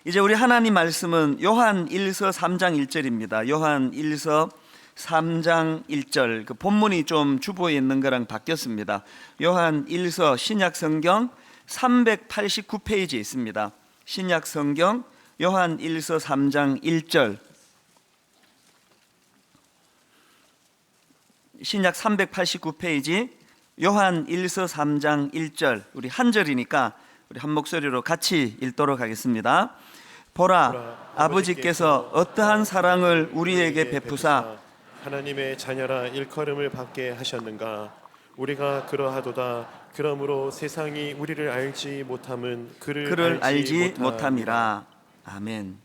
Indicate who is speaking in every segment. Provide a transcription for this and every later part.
Speaker 1: 이제 우리 하나님 말씀은 요한 1서 3장 1절입니다. 요한 1서 3장 1절. 그 본문이 좀 주보에 있는 거랑 바뀌었습니다. 요한 1서 신약 성경 389페이지에 있습니다. 신약 성경 요한 1서 3장 1절. 신약 389페이지 요한 1서 3장 1절. 우리 한 절이니까 우리 한 목소리로 같이 읽도록 하겠습니다. 보라, 아버지께서 어떠한 사랑을 우리에게 베푸사
Speaker 2: 하나님의 자녀라 일컬음을 받게 하셨는가. 우리가 그러하도다. 그러므로 세상이 우리를 알지 못함은 그를
Speaker 1: 알지 못함이라. 아멘.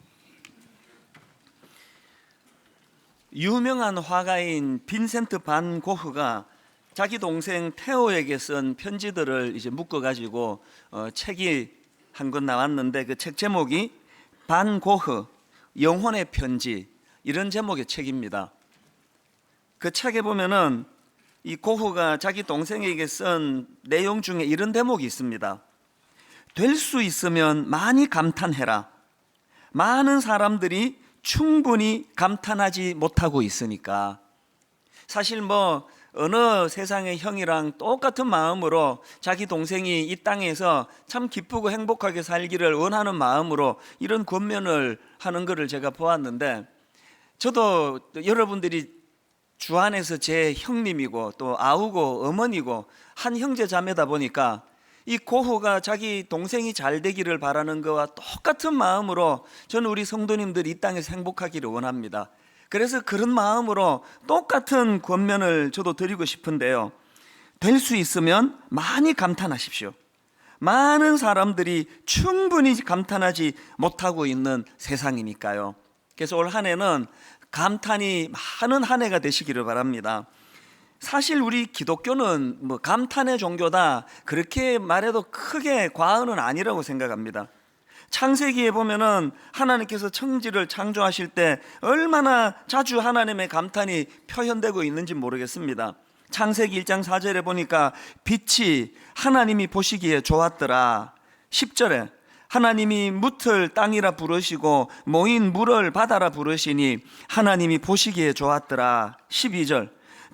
Speaker 1: 유명한 화가인 빈센트 반 고흐가 자기 동생 테오에게 쓴 편지들을 이제 묶어가지고 책이 한 권 나왔는데 그 책 제목이 반 고흐 영혼의 편지, 이런 제목의 책입니다. 그 책에 보면은 이 고흐가 자기 동생에게 쓴 내용 중에 이런 대목이 있습니다. 될 수 있으면 많이 감탄해라. 많은 사람들이 충분히 감탄하지 못하고 있으니까. 사실 어느 세상의 형이랑 똑같은 마음으로 자기 동생이 이 땅에서 참 기쁘고 행복하게 살기를 원하는 마음으로 이런 권면을 하는 것을 제가 보았는데, 저도 여러분들이 주 안에서 제 형님이고 또 아우고 어머니고 한 형제 자매다 보니까 이 고흐가 자기 동생이 잘 되기를 바라는 것과 똑같은 마음으로 저는 우리 성도님들이 이 땅에서 행복하기를 원합니다. 그래서 그런 마음으로 똑같은 권면을 저도 드리고 싶은데요. 될 수 있으면 많이 감탄하십시오. 많은 사람들이 충분히 감탄하지 못하고 있는 세상이니까요. 그래서 올 한 해는 감탄이 많은 한 해가 되시기를 바랍니다. 사실 우리 기독교는 감탄의 종교다 그렇게 말해도 크게 과언은 아니라고 생각합니다. 창세기에 보면은 하나님께서 천지를 창조하실 때 얼마나 자주 하나님의 감탄이 표현되고 있는지 모르겠습니다. 창세기 1장 4절에 보니까 빛이 하나님이 보시기에 좋았더라. 10절에 하나님이 뭇을 땅이라 부르시고 모인 물을 바다라 부르시니 하나님이 보시기에 좋았더라. 12절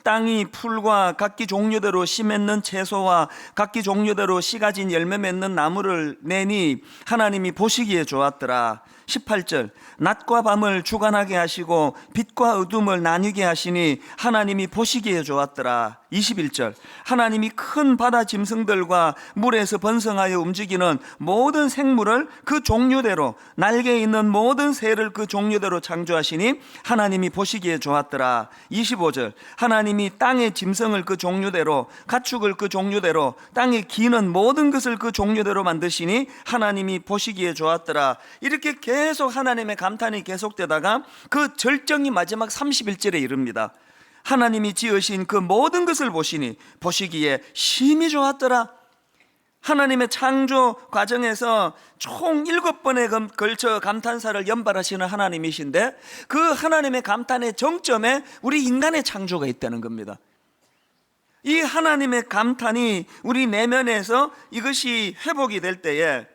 Speaker 1: 땅이 풀과 각기 종류대로 씨 맺는 채소와 각기 종류대로 씨 가진 열매 맺는 나무를 내니 하나님이 보시기에 좋았더라. 18절 낮과 밤을 주관하게 하시고 빛과 어둠을 나뉘게 하시니 하나님이 보시기에 좋았더라. 21절 하나님이 큰 바다 짐승들과 물에서 번성하여 움직이는 모든 생물을 그 종류대로, 날개 있는 모든 새를 그 종류대로 창조하시니 하나님이 보시기에 좋았더라. 25절 하나님이 땅의 짐승을 그 종류대로, 가축을 그 종류대로, 땅에 기는 모든 것을 그 종류대로 만드시니 하나님이 보시기에 좋았더라. 이렇게 계속 하나님의 감탄이 계속되다가 그 절정이 마지막 31절에 이릅니다. 하나님이 지으신 그 모든 것을 보시기에 심히 좋았더라. 하나님의 창조 과정에서 총 7번에 걸쳐 감탄사를 연발하시는 하나님이신데 그 하나님의 감탄의 정점에 우리 인간의 창조가 있다는 겁니다. 이 하나님의 감탄이 우리 내면에서 이것이 회복이 될 때에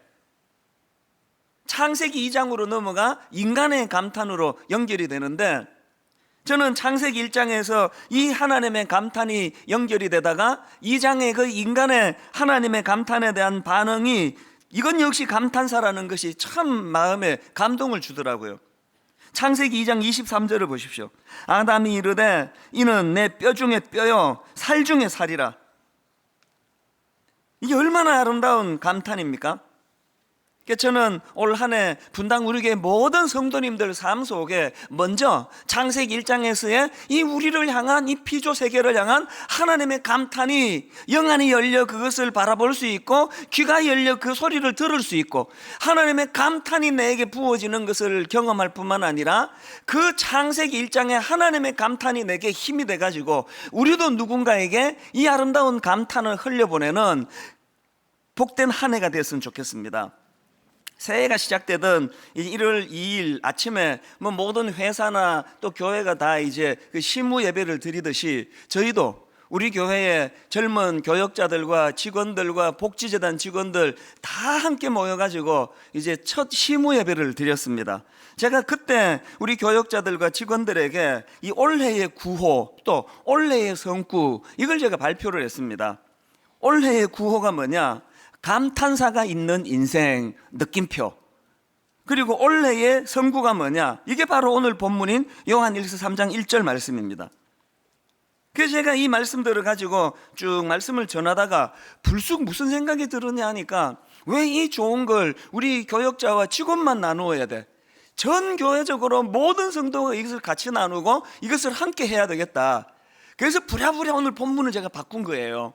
Speaker 1: 창세기 2장으로 넘어가 인간의 감탄으로 연결이 되는데, 저는 창세기 1장에서 이 하나님의 감탄이 연결이 되다가 2장의 그 인간의 하나님의 감탄에 대한 반응이, 이건 역시 감탄사라는 것이 참 마음에 감동을 주더라고요. 창세기 2장 23절을 보십시오. 아담이 이르되 이는 내 뼈 중에 뼈요 살 중에 살이라. 이게 얼마나 아름다운 감탄입니까? 저는 올 한 해 분당 우리 교회 모든 성도님들 삶 속에 먼저 창세기 1장에서의 이 우리를 향한 이 피조 세계를 향한 하나님의 감탄이 영안이 열려 그것을 바라볼 수 있고 귀가 열려 그 소리를 들을 수 있고 하나님의 감탄이 내게 부어지는 것을 경험할 뿐만 아니라 그 창세기 1장의 하나님의 감탄이 내게 힘이 돼가지고 우리도 누군가에게 이 아름다운 감탄을 흘려보내는 복된 한 해가 됐으면 좋겠습니다. 새해가 시작되던 1월 2일 아침에 모든 회사나 또 교회가 다 이제 그 시무 예배를 드리듯이 저희도 우리 교회의 젊은 교역자들과 직원들과 복지재단 직원들 다 함께 모여가지고 이제 첫 시무 예배를 드렸습니다. 제가 그때 우리 교역자들과 직원들에게 이 올해의 구호 또 올해의 성구 이걸 제가 발표를 했습니다. 올해의 구호가 뭐냐? 감탄사가 있는 인생 느낌표. 그리고 올해의 성구가 뭐냐? 이게 바로 오늘 본문인 요한일서 3장 1절 말씀입니다. 그래서 제가 이 말씀들을 가지고 쭉 말씀을 전하다가 불쑥 무슨 생각이 들었냐 하니까 왜 이 좋은 걸 우리 교역자와 직원만 나누어야 돼? 전 교회적으로 모든 성도가 이것을 같이 나누고 이것을 함께 해야 되겠다. 그래서 부랴부랴 오늘 본문을 제가 바꾼 거예요.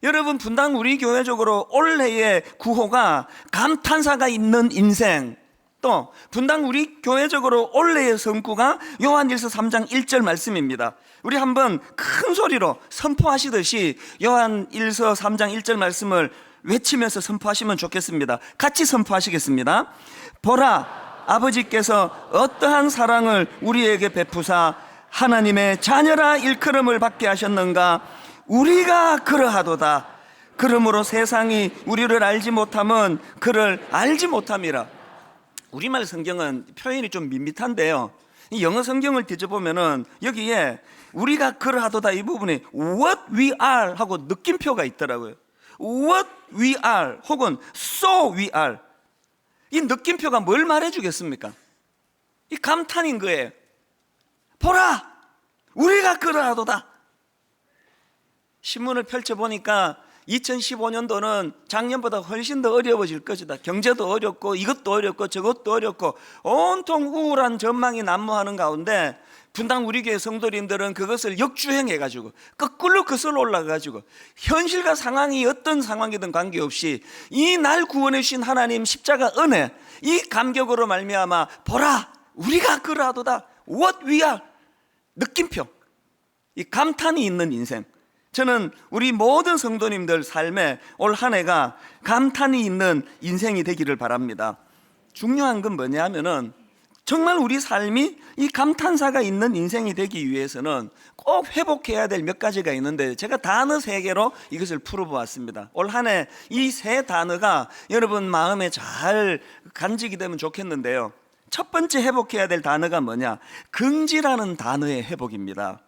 Speaker 1: 여러분, 분당 우리 교회적으로 올해의 구호가 감탄사가 있는 인생, 또 분당 우리 교회적으로 올해의 성구가 요한일서 3장 1절 말씀입니다. 우리 한번 큰 소리로 선포하시듯이 요한일서 3장 1절 말씀을 외치면서 선포하시면 좋겠습니다. 같이 선포하시겠습니다. 보라, 아버지께서 어떠한 사랑을 우리에게 베푸사 하나님의 자녀라 일컬음을 받게 하셨는가? 우리가 그러하도다. 그러므로 세상이 우리를 알지 못함은 그를 알지 못함이라. 우리말 성경은 표현이 좀 밋밋한데요, 이 영어 성경을 뒤져보면은 여기에 우리가 그러하도다 이 부분에 what we are 하고 느낌표가 있더라고요. what we are 혹은 so we are. 이 느낌표가 뭘 말해주겠습니까? 이 감탄인 거예요. 보라, 우리가 그러하도다. 신문을 펼쳐보니까 2015년도는 작년보다 훨씬 더 어려워질 것이다. 경제도 어렵고 이것도 어렵고 저것도 어렵고 온통 우울한 전망이 난무하는 가운데 분당 우리 교회 성도님들은 그것을 역주행해가지고 거꾸로 거슬러 올라가가지고 현실과 상황이 어떤 상황이든 관계없이 이 날 구원해 주신 하나님 십자가 은혜, 이 감격으로 말미암아 보라, 우리가 그러하도다. what we are. 느낌표, 이 감탄이 있는 인생. 저는 우리 모든 성도님들 삶에 올 한 해가 감탄이 있는 인생이 되기를 바랍니다. 중요한 건 뭐냐 하면은 정말 우리 삶이 이 감탄사가 있는 인생이 되기 위해서는 꼭 회복해야 될 몇 가지가 있는데 제가 단어 3개로 이것을 풀어보았습니다. 올 한 해 이 3 단어가 여러분 마음에 잘 간직이 되면 좋겠는데요, 첫 번째 회복해야 될 단어가 뭐냐? 긍지라는 단어의 회복입니다.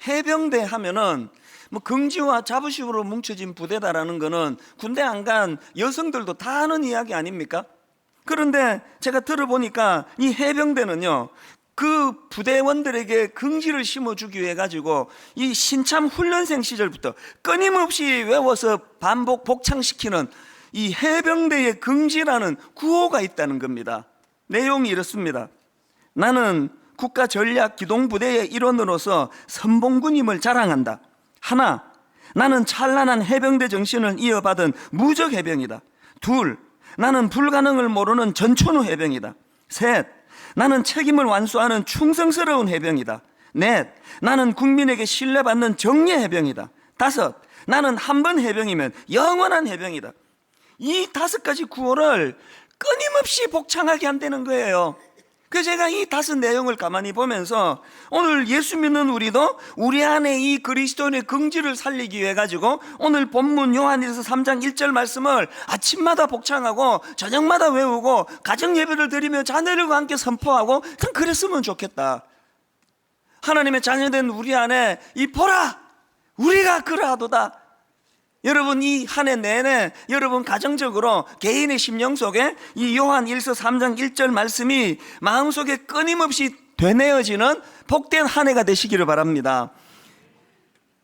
Speaker 1: 해병대 하면은 뭐 긍지와 자부심으로 뭉쳐진 부대다라는 거는 군대 안 간 여성들도 다 아는 이야기 아닙니까? 그런데 제가 들어보니까 이 해병대는요, 그 부대원들에게 긍지를 심어주기 위해 가지고 이 신참 훈련생 시절부터 끊임없이 외워서 반복 복창시키는 이 해병대의 긍지라는 구호가 있다는 겁니다. 내용이 이렇습니다. 나는 국가전략기동부대의 일원으로서 선봉군임을 자랑한다. 하나, 나는 찬란한 해병대 정신을 이어받은 무적해병이다. 둘, 나는 불가능을 모르는 전천후 해병이다. 셋, 나는 책임을 완수하는 충성스러운 해병이다. 넷, 나는 국민에게 신뢰받는 정예 해병이다. 다섯, 나는 한 번 해병이면 영원한 해병이다. 이 5가지 구호를 끊임없이 복창하게 한다는 거예요. 그래서 제가 이 5 내용을 가만히 보면서 오늘 예수 믿는 우리도 우리 안에 이 그리스도인의 긍지를 살리기 위해 가지고 오늘 본문 요한일서 3장 1절 말씀을 아침마다 복창하고 저녁마다 외우고 가정 예배를 드리며 자녀들과 함께 선포하고 참 그랬으면 좋겠다. 하나님의 자녀된 우리 안에 이 보라, 우리가 그러하도다. 여러분, 이 한 해 내내 여러분 가정적으로 개인의 심령 속에 이 요한 1서 3장 1절 말씀이 마음속에 끊임없이 되뇌어지는 복된 한 해가 되시기를 바랍니다.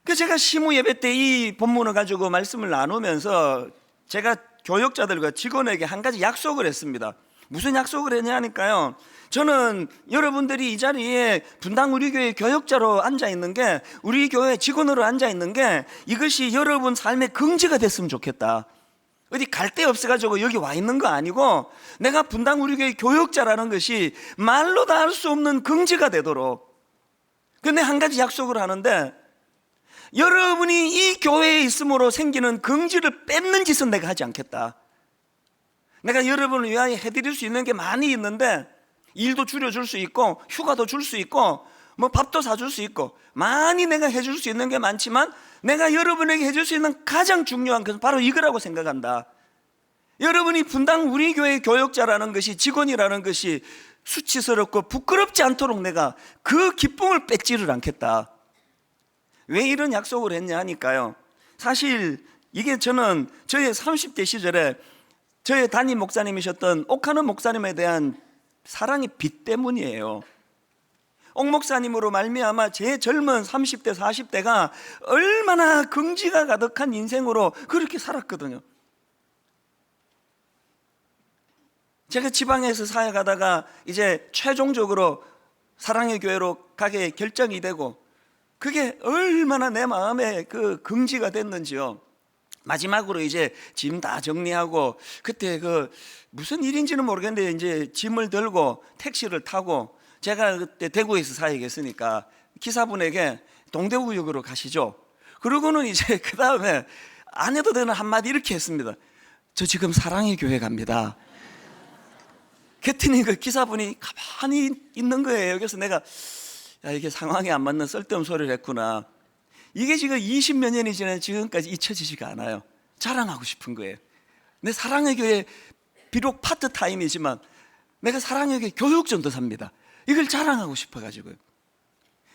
Speaker 1: 그래서 제가 시무 예배 때 이 본문을 가지고 말씀을 나누면서 제가 교역자들과 직원에게 한 가지 약속을 했습니다. 무슨 약속을 했냐니까요, 저는 여러분들이 이 자리에 분당 우리 교회 교역자로 앉아있는 게, 우리 교회 직원으로 앉아있는 게 이것이 여러분 삶의 긍지가 됐으면 좋겠다. 어디 갈 데 없어가지고 여기 와 있는 거 아니고 내가 분당 우리 교회 교역자라는 것이 말로 다 할 수 없는 긍지가 되도록. 근데 한 가지 약속을 하는데, 여러분이 이 교회에 있음으로 생기는 긍지를 뺏는 짓은 내가 하지 않겠다. 내가 여러분을 위하여 해드릴 수 있는 게 많이 있는데 일도 줄여줄 수 있고 휴가도 줄 수 있고 뭐 밥도 사줄 수 있고 많이 내가 해줄 수 있는 게 많지만 내가 여러분에게 해줄 수 있는 가장 중요한 것은 바로 이거라고 생각한다. 여러분이 분당 우리 교회 교역자라는 것이, 직원이라는 것이 수치스럽고 부끄럽지 않도록 내가 그 기쁨을 뺏지를 않겠다. 왜 이런 약속을 했냐 하니까요, 사실 이게 저는 저의 30대 시절에 저의 담임 목사님이셨던 옥하는 목사님에 대한 사랑의 빛 때문이에요. 옥 목사님으로 말미암아 제 젊은 30대 40대가 얼마나 긍지가 가득한 인생으로 그렇게 살았거든요. 제가 지방에서 사역하다가 이제 최종적으로 사랑의 교회로 가게 결정이 되고, 그게 얼마나 내 마음에 그 긍지가 됐는지요. 마지막으로 이제 짐 다 정리하고, 그때 그 무슨 일인지는 모르겠는데 이제 짐을 들고 택시를 타고, 제가 그때 대구에서 사역했으니까 기사분에게 동대구역으로 가시죠. 그러고는 이제 그 다음에 안 해도 되는 한마디 이렇게 했습니다. 저 지금 사랑의 교회 갑니다. 그랬더니 그 기사분이 가만히 있는 거예요. 그래서 내가, 야, 이게 상황에 안 맞는 쓸데없는 소리를 했구나. 이게 지금 20몇 년이 지난 지금까지 잊혀지지가 않아요. 자랑하고 싶은 거예요. 내 사랑의 교회, 비록 파트타임이지만 내가 사랑의 교회 교육전도사입니다. 이걸 자랑하고 싶어가지고요.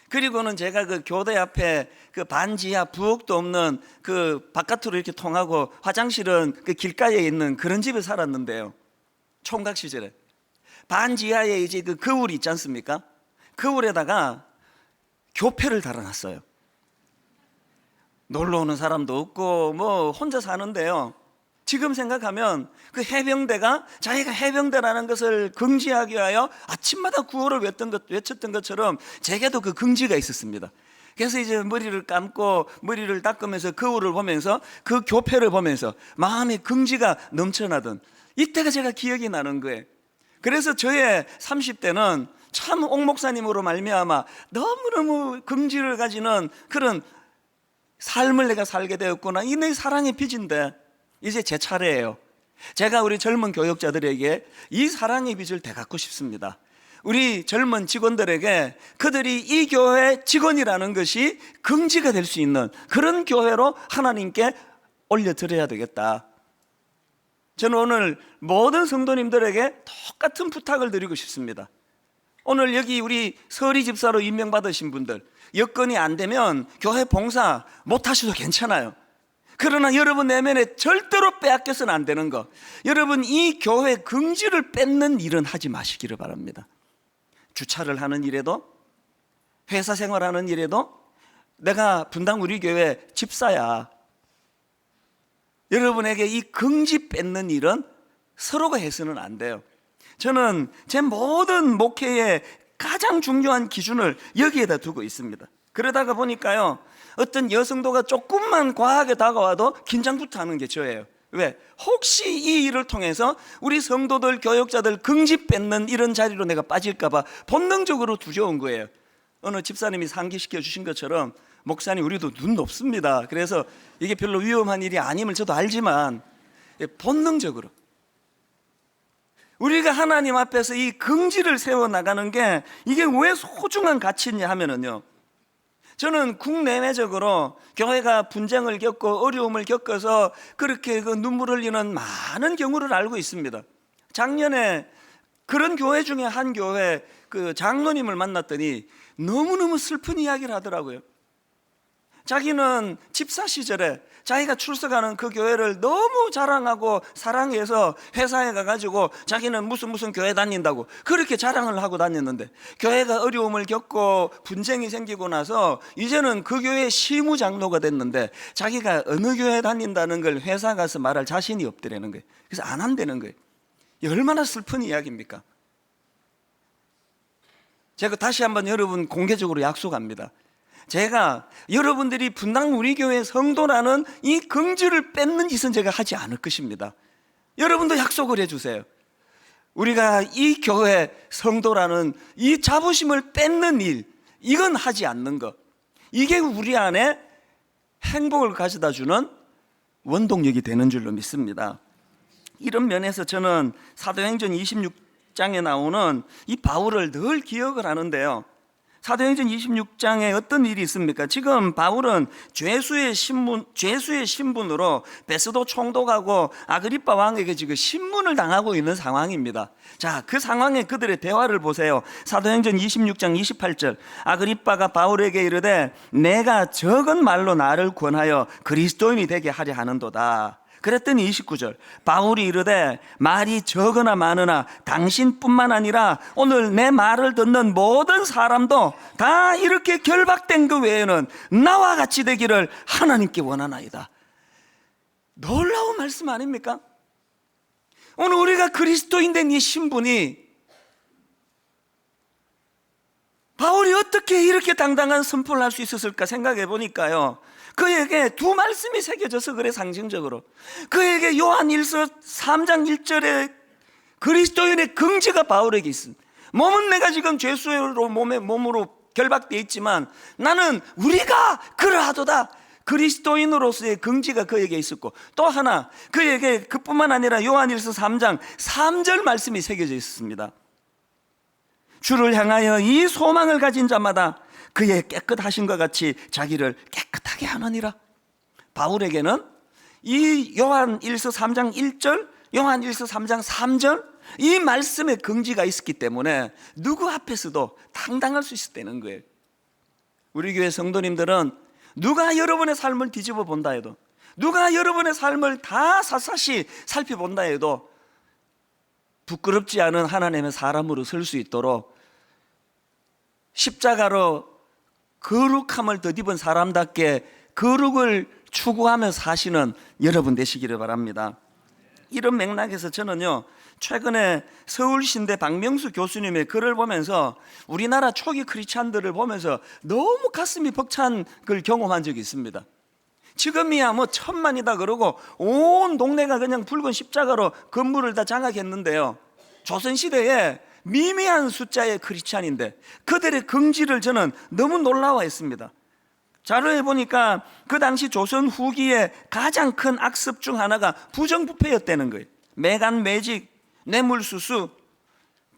Speaker 1: 그리고는 제가 그 교대 앞에 그 반지하 부엌도 없는 그 바깥으로 이렇게 통하고 화장실은 그 길가에 있는 그런 집에 살았는데요. 총각 시절에 반지하에 이제 그 거울이 있지 않습니까? 거울에다가 교패를 달아놨어요. 놀러 오는 사람도 없고 뭐 혼자 사는데요, 지금 생각하면 그 해병대가 자기가 해병대라는 것을 긍지하기 위하여 아침마다 구호를 외쳤던 것처럼 제게도 그 긍지가 있었습니다. 그래서 이제 머리를 감고 머리를 닦으면서 거울을 보면서 그 교패를 보면서 마음의 긍지가 넘쳐나던 이때가 제가 기억이 나는 거예요. 그래서 저의 30대는 참 옥 목사님으로 말미암아 너무너무 긍지를 가지는 그런 삶을 내가 살게 되었구나. 이 내 사랑의 빚인데 이제 제 차례예요. 제가 우리 젊은 교역자들에게 이 사랑의 빚을 되갚고 싶습니다. 우리 젊은 직원들에게 그들이 이 교회 직원이라는 것이 긍지가 될 수 있는 그런 교회로 하나님께 올려드려야 되겠다. 저는 오늘 모든 성도님들에게 똑같은 부탁을 드리고 싶습니다. 오늘 여기 우리 서리 집사로 임명받으신 분들, 여건이 안 되면 교회 봉사 못 하셔도 괜찮아요. 그러나 여러분 내면에 절대로 빼앗겨서는 안 되는 거, 여러분 이 교회 긍지를 뺏는 일은 하지 마시기를 바랍니다. 주차를 하는 일에도, 회사 생활하는 일에도 내가 분당 우리 교회 집사야, 여러분에게 이 긍지 뺏는 일은 서로가 해서는 안 돼요. 저는 제 모든 목회의 가장 중요한 기준을 여기에다 두고 있습니다. 그러다가 보니까요, 어떤 여성도가 조금만 과하게 다가와도 긴장부터 하는 게 저예요. 왜? 혹시 이 일을 통해서 우리 성도들, 교역자들 긍지 뺏는 이런 자리로 내가 빠질까봐 본능적으로 두려운 거예요. 어느 집사님이 상기시켜 주신 것처럼, 목사님 우리도 눈 높습니다. 그래서 이게 별로 위험한 일이 아님을 저도 알지만 본능적으로 우리가 하나님 앞에서 이 긍지를 세워나가는 게 이게 왜 소중한 가치냐 하면은요, 저는 국내외적으로 교회가 분쟁을 겪고 어려움을 겪어서 그렇게 그 눈물 흘리는 많은 경우를 알고 있습니다. 작년에 그런 교회 중에 한 교회 그 장로님을 만났더니 너무너무 슬픈 이야기를 하더라고요. 자기는 집사 시절에 자기가 출석하는 그 교회를 너무 자랑하고 사랑해서 회사에 가가지고 자기는 무슨 교회 다닌다고 그렇게 자랑을 하고 다녔는데, 교회가 어려움을 겪고 분쟁이 생기고 나서 이제는 그 교회 시무장로가 됐는데 자기가 어느 교회 다닌다는 걸 회사 가서 말할 자신이 없더라는 거예요. 그래서 안 한다는 거예요. 얼마나 슬픈 이야기입니까? 제가 다시 한번 여러분 공개적으로 약속합니다. 제가 여러분들이 분당 우리 교회 성도라는 이 긍지를 뺏는 짓은 제가 하지 않을 것입니다. 여러분도 약속을 해주세요. 우리가 이 교회 성도라는 이 자부심을 뺏는 일, 이건 하지 않는 것, 이게 우리 안에 행복을 가져다 주는 원동력이 되는 줄로 믿습니다. 이런 면에서 저는 사도행전 26장에 나오는 이 바울을 늘 기억을 하는데요, 사도행전 26장에 어떤 일이 있습니까? 지금 바울은 죄수의 신분으로 베스도 총독하고 아그리빠 왕에게 지금 신문을 당하고 있는 상황입니다. 자, 그 상황에 그들의 대화를 보세요. 사도행전 26장 28절. 아그리빠가 바울에게 이르되 내가 적은 말로 나를 권하여 그리스도인이 되게 하려 하는도다. 그랬더니 29절 바울이 이르되 말이 적으나 많으나 당신뿐만 아니라 오늘 내 말을 듣는 모든 사람도 다 이렇게 결박된 그 외에는 나와 같이 되기를 하나님께 원하나이다. 놀라운 말씀 아닙니까? 오늘 우리가 그리스도인 된 이 신분이 바울이 어떻게 이렇게 당당한 선포를 할 수 있었을까 생각해 보니까요, 그에게 두 말씀이 새겨져서 그래. 상징적으로 그에게 요한 1서 3장 1절에 그리스도인의 긍지가 바울에게 있습니다. 몸은 내가 지금 죄수로 몸으로 결박되어 있지만 나는 우리가 그러하도다. 그리스도인으로서의 긍지가 그에게 있었고, 또 하나 그에게 그뿐만 아니라 요한 1서 3장 3절 말씀이 새겨져 있습니다. 주를 향하여 이 소망을 가진 자마다 그의 깨끗하신 것 같이 자기를 깨끗하게 하느니라. 바울에게는 이 요한 1서 3장 1절, 요한 1서 3장 3절 이 말씀의 긍지가 있었기 때문에 누구 앞에서도 당당할 수 있었다는 거예요. 우리 교회 성도님들은 누가 여러분의 삶을 뒤집어 본다 해도, 누가 여러분의 삶을 다 샅샅이 살펴본다 해도 부끄럽지 않은 하나님의 사람으로 설 수 있도록 십자가로 거룩함을 덧입은 사람답게 거룩을 추구하며 사시는 여러분 되시기를 바랍니다. 이런 맥락에서 저는요, 최근에 서울신대 박명수 교수님의 글을 보면서 우리나라 초기 크리스찬들을 보면서 너무 가슴이 벅찬 걸 경험한 적이 있습니다. 지금이야 뭐 1000만이다 그러고 온 동네가 그냥 붉은 십자가로 건물을 다 장악했는데요, 조선시대에 미미한 숫자의 크리스찬인데 그들의 긍지를 저는 너무 놀라워했습니다. 자료에 보니까 그 당시 조선 후기에 가장 큰 악습 중 하나가 부정부패였다는 거예요. 매간 매직, 뇌물수수,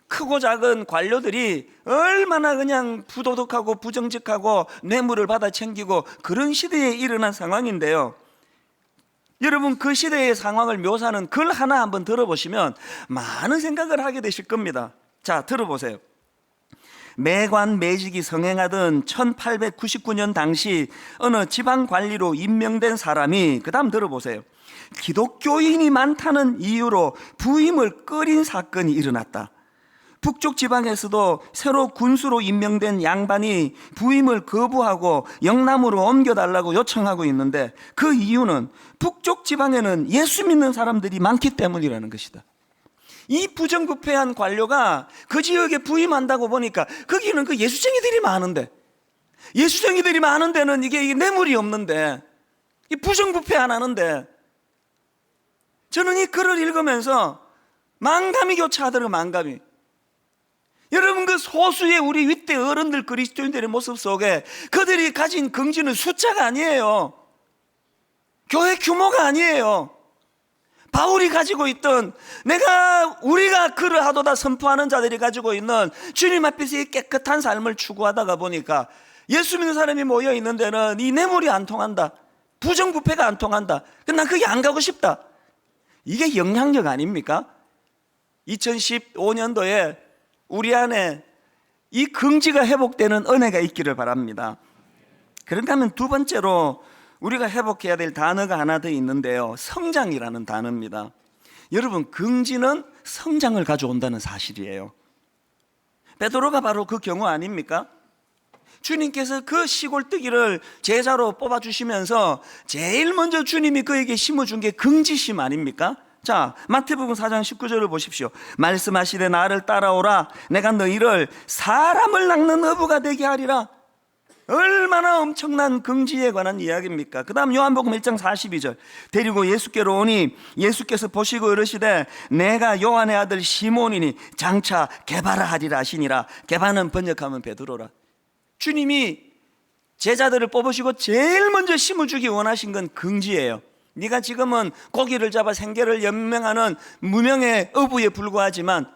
Speaker 1: 크고 작은 관료들이 얼마나 그냥 부도덕하고 부정직하고 뇌물을 받아 챙기고 그런 시대에 일어난 상황인데요, 여러분 그 시대의 상황을 묘사하는 글 하나 한번 들어보시면 많은 생각을 하게 되실 겁니다. 자, 들어보세요. 매관 매직이 성행하던 1899년 당시 어느 지방관리로 임명된 사람이, 그 다음 들어보세요. 기독교인이 많다는 이유로 부임을 꺼린 사건이 일어났다. 북쪽 지방에서도 새로 군수로 임명된 양반이 부임을 거부하고 영남으로 옮겨달라고 요청하고 있는데 그 이유는 북쪽 지방에는 예수 믿는 사람들이 많기 때문이라는 것이다. 이 부정부패한 관료가 그 지역에 부임한다고 보니까 거기는 그 예수쟁이들이 많은데, 예수쟁이들이 많은 데는 이게 뇌물이 없는데, 이 부정부패 안 하는데, 저는 이 글을 읽으면서 망감이 교차하더라고요. 망감이. 여러분 그 소수의 우리 윗대 어른들 그리스도인들의 모습 속에 그들이 가진 긍지는 숫자가 아니에요. 교회 규모가 아니에요. 바울이 가지고 있던, 우리가 그러하도다 선포하는 자들이 가지고 있는 주님 앞에서 이 깨끗한 삶을 추구하다가 보니까 예수 믿는 사람이 모여 있는 데는 이 뇌물이 안 통한다, 부정부패가 안 통한다, 난 거기 안 가고 싶다. 이게 영향력 아닙니까? 2015년도에 우리 안에 이 긍지가 회복되는 은혜가 있기를 바랍니다. 그런가 하면 두 번째로 우리가 회복해야 될 단어가 하나 더 있는데요, 성장이라는 단어입니다. 여러분 긍지는 성장을 가져온다는 사실이에요. 베드로가 바로 그 경우 아닙니까? 주님께서 그 시골뜨기를 제자로 뽑아주시면서 제일 먼저 주님이 그에게 심어준 게 긍지심 아닙니까? 자, 마태복음 4장 19절을 보십시오. 말씀하시되 나를 따라오라, 내가 너희를 사람을 낚는 어부가 되게 하리라. 얼마나 엄청난 긍지에 관한 이야기입니까? 그 다음 요한복음 1장 42절. 데리고 예수께로 오니 예수께서 보시고 이르시되 내가 요한의 아들 시몬이니 장차 게바라 하리라 하시니라. 게바는 번역하면 베드로라. 주님이 제자들을 뽑으시고 제일 먼저 심어주기 원하신 건 긍지예요. 네가 지금은 고기를 잡아 생계를 연명하는 무명의 어부에 불과하지만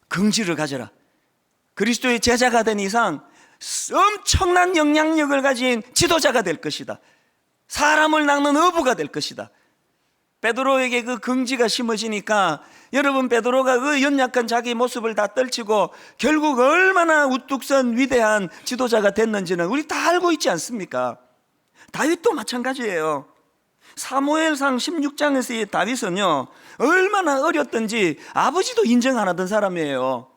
Speaker 1: 긍지를 가져라. 그리스도의 제자가 된 이상 엄청난 영향력을 가진 지도자가 될 것이다. 사람을 낚는 어부가 될 것이다. 베드로에게 그 긍지가 심어지니까 여러분, 베드로가 그 연약한 자기 모습을 다 떨치고 결국 얼마나 우뚝 선 위대한 지도자가 됐는지는 우리 다 알고 있지 않습니까? 다윗도 마찬가지예요. 사무엘상 16장에서의 다윗은요, 얼마나 어렸던지 아버지도 인정 안 하던 사람이에요.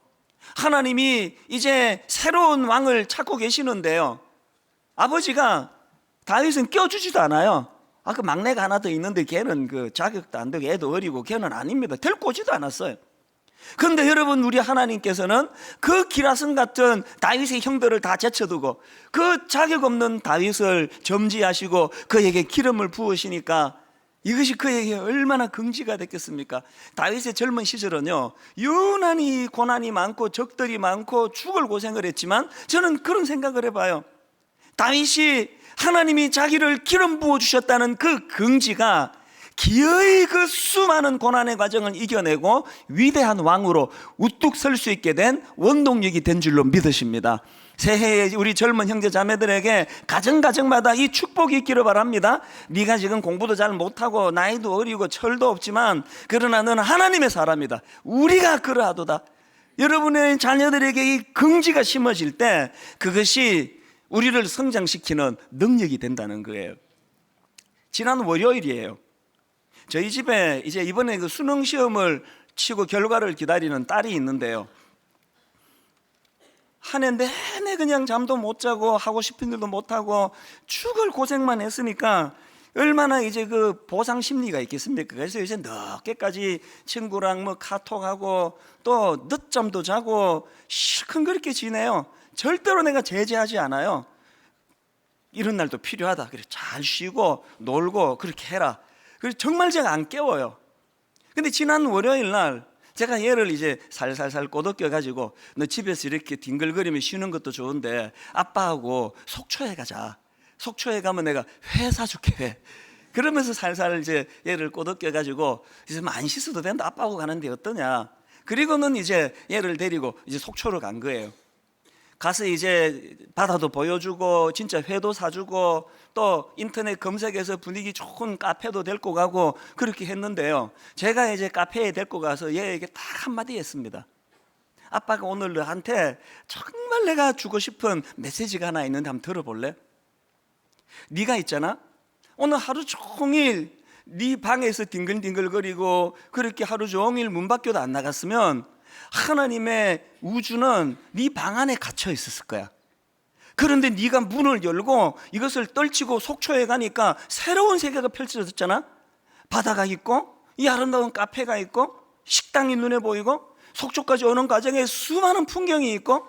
Speaker 1: 하나님이 이제 새로운 왕을 찾고 계시는데요, 아버지가 다윗은 껴주지도 않아요. 그 막내가 하나 더 있는데 걔는 그 자격도 안 되고 애도 어리고 걔는 아닙니다. 데리고 오지도 않았어요. 그런데 여러분, 우리 하나님께서는 그 기라성 같은 다윗의 형들을 다 제쳐두고 그 자격 없는 다윗을 점지하시고 그에게 기름을 부으시니까 이것이 그에게 얼마나 긍지가 됐겠습니까? 다윗의 젊은 시절은요, 유난히 고난이 많고 적들이 많고 죽을 고생을 했지만 저는 그런 생각을 해봐요. 다윗이 하나님이 자기를 기름 부어주셨다는 그 긍지가 기어이 그 수많은 고난의 과정을 이겨내고 위대한 왕으로 우뚝 설 수 있게 된 원동력이 된 줄로 믿으십니다. 새해에 우리 젊은 형제 자매들에게 가정가정마다 이 축복이 있기를 바랍니다. 네가 지금 공부도 잘 못하고 나이도 어리고 철도 없지만 그러나 너는 하나님의 사람이다. 우리가 그러하도다. 여러분의 자녀들에게 이 긍지가 심어질 때 그것이 우리를 성장시키는 능력이 된다는 거예요. 지난 월요일이에요. 저희 집에 이제 이번에 그 수능 시험을 치고 결과를 기다리는 딸이 있는데요, 한 해 내내 그냥 잠도 못 자고 하고 싶은 일도 못 하고 죽을 고생만 했으니까 얼마나 이제 그 보상 심리가 있겠습니까? 그래서 이제 늦게까지 친구랑 뭐 카톡하고 또 늦잠도 자고 실컷 그렇게 지내요. 절대로 내가 제재하지 않아요. 이런 날도 필요하다. 그래, 잘 쉬고 놀고 그렇게 해라. 그래서 정말 제가 안 깨워요. 근데 지난 월요일 날 제가 얘를 이제 살살살 꼬드겨 가지고 너 집에서 이렇게 뒹글거리며 쉬는 것도 좋은데 아빠하고 속초에 가자. 속초에 가면 내가 회 사줄게, 회. 그러면서 살살 이제 얘를 꼬드겨 가지고 이제 안 씻어도 된다. 아빠하고 가는데 어떠냐. 그리고는 이제 얘를 데리고 이제 속초로 간 거예요. 가서 이제 바다도 보여주고 진짜 회도 사주고 또 인터넷 검색해서 분위기 좋은 카페도 데리고 가고 그렇게 했는데요, 제가 이제 카페에 데리고 가서 얘에게 딱 한마디 했습니다. 아빠가 오늘 너한테 정말 내가 주고 싶은 메시지가 하나 있는데 한번 들어볼래? 네가 있잖아, 오늘 하루 종일 네 방에서 뒹글뒹글거리고 그렇게 하루 종일 문 밖에도 안 나갔으면 하나님의 우주는 네 방 안에 갇혀 있었을 거야. 그런데 네가 문을 열고 이것을 떨치고 속초에 가니까 새로운 세계가 펼쳐졌잖아. 바다가 있고 이 아름다운 카페가 있고 식당이 눈에 보이고 속초까지 오는 과정에 수많은 풍경이 있고,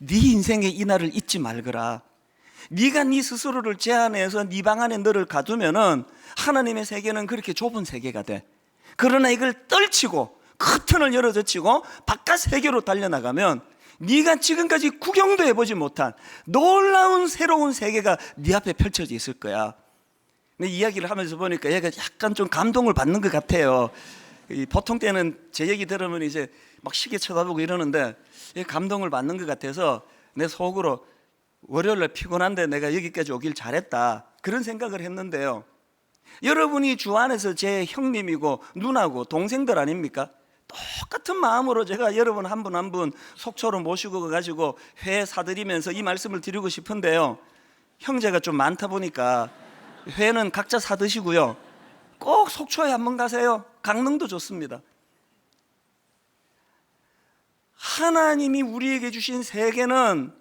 Speaker 1: 네 인생의 이 날을 잊지 말거라. 네가 네 스스로를 제한해서 네 방 안에 너를 가두면은 하나님의 세계는 그렇게 좁은 세계가 돼. 그러나 이걸 떨치고 커튼을 열어젖히고 바깥 세계로 달려나가면 네가 지금까지 구경도 해보지 못한 놀라운 새로운 세계가 네 앞에 펼쳐져 있을 거야. 근데 이야기를 하면서 보니까 얘가 약간 좀 감동을 받는 것 같아요. 보통 때는 제 얘기 들으면 이제 막 시계 쳐다보고 이러는데 감동을 받는 것 같아서 내 속으로 월요일날 피곤한데 내가 여기까지 오길 잘했다, 그런 생각을 했는데요, 여러분이 주 안에서 제 형님이고 누나고 동생들 아닙니까? 똑같은 마음으로 제가 여러분 한 분 한 분 속초로 모시고 가가지고 회 사드리면서 이 말씀을 드리고 싶은데요, 형제가 좀 많다 보니까 회는 각자 사드시고요, 꼭 속초에 한번 가세요. 강릉도 좋습니다. 하나님이 우리에게 주신 세계는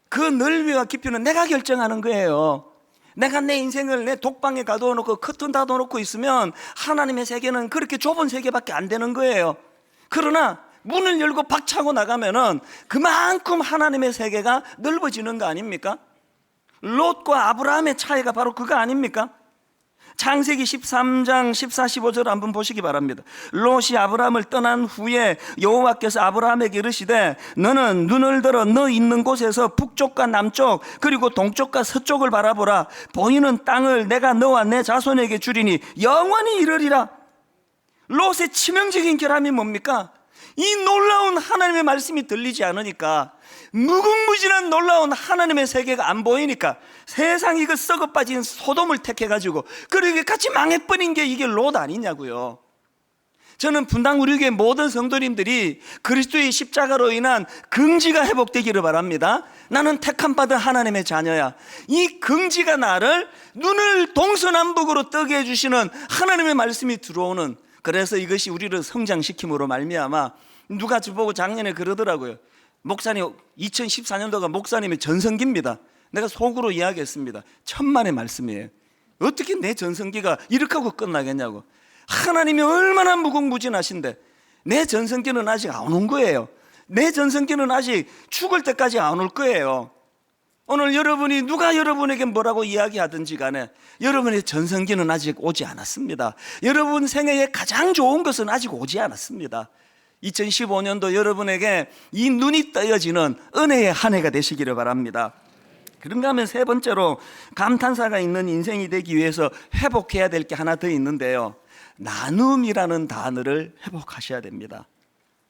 Speaker 1: 그 넓이와 깊이는 내가 결정하는 거예요. 내가 내 인생을 내 독방에 가둬놓고 커튼 닫아놓고 있으면 하나님의 세계는 그렇게 좁은 세계밖에 안 되는 거예요. 그러나 문을 열고 박차고 나가면은 그만큼 하나님의 세계가 넓어지는 거 아닙니까? 롯과 아브라함의 차이가 바로 그거 아닙니까? 창세기 13장 14, 15절 한번 보시기 바랍니다. 롯이 아브라함을 떠난 후에 여호와께서 아브라함에게 이르시되 너는 눈을 들어 너 있는 곳에서 북쪽과 남쪽 그리고 동쪽과 서쪽을 바라보라. 보이는 땅을 내가 너와 내 자손에게 주리니 영원히 이르리라. 롯의 치명적인 결함이 뭡니까? 이 놀라운 하나님의 말씀이 들리지 않으니까, 무궁무진한 놀라운 하나님의 세계가 안 보이니까 세상이 그 썩어 빠진 소돔을 택해가지고 그렇게 같이 망해버린 게 이게 롯 아니냐고요. 저는 분당 우리 교회 모든 성도님들이 그리스도의 십자가로 인한 긍지가 회복되기를 바랍니다. 나는 택함받은 하나님의 자녀야. 이 긍지가 나를 눈을 동서남북으로 뜨게 해주시는 하나님의 말씀이 들어오는, 그래서 이것이 우리를 성장시킴으로 말미암아, 누가 저보고 작년에 그러더라고요. 목사님, 2014년도가 목사님의 전성기입니다. 내가 속으로 이야기했습니다. 천만의 말씀이에요. 어떻게 내 전성기가 이렇게 하고 끝나겠냐고. 하나님이 얼마나 무궁무진하신데 내 전성기는 아직 안 온 거예요. 내 전성기는 아직 죽을 때까지 안 올 거예요. 오늘 여러분이 누가 여러분에게 뭐라고 이야기하든지 간에 여러분의 전성기는 아직 오지 않았습니다. 여러분 생애에 가장 좋은 것은 아직 오지 않았습니다. 2015년도 여러분에게 이 눈이 떠여지는 은혜의 한 해가 되시기를 바랍니다. 그런가 하면 세 번째로, 감탄사가 있는 인생이 되기 위해서 회복해야 될 게 하나 더 있는데요, 나눔이라는 단어를 회복하셔야 됩니다.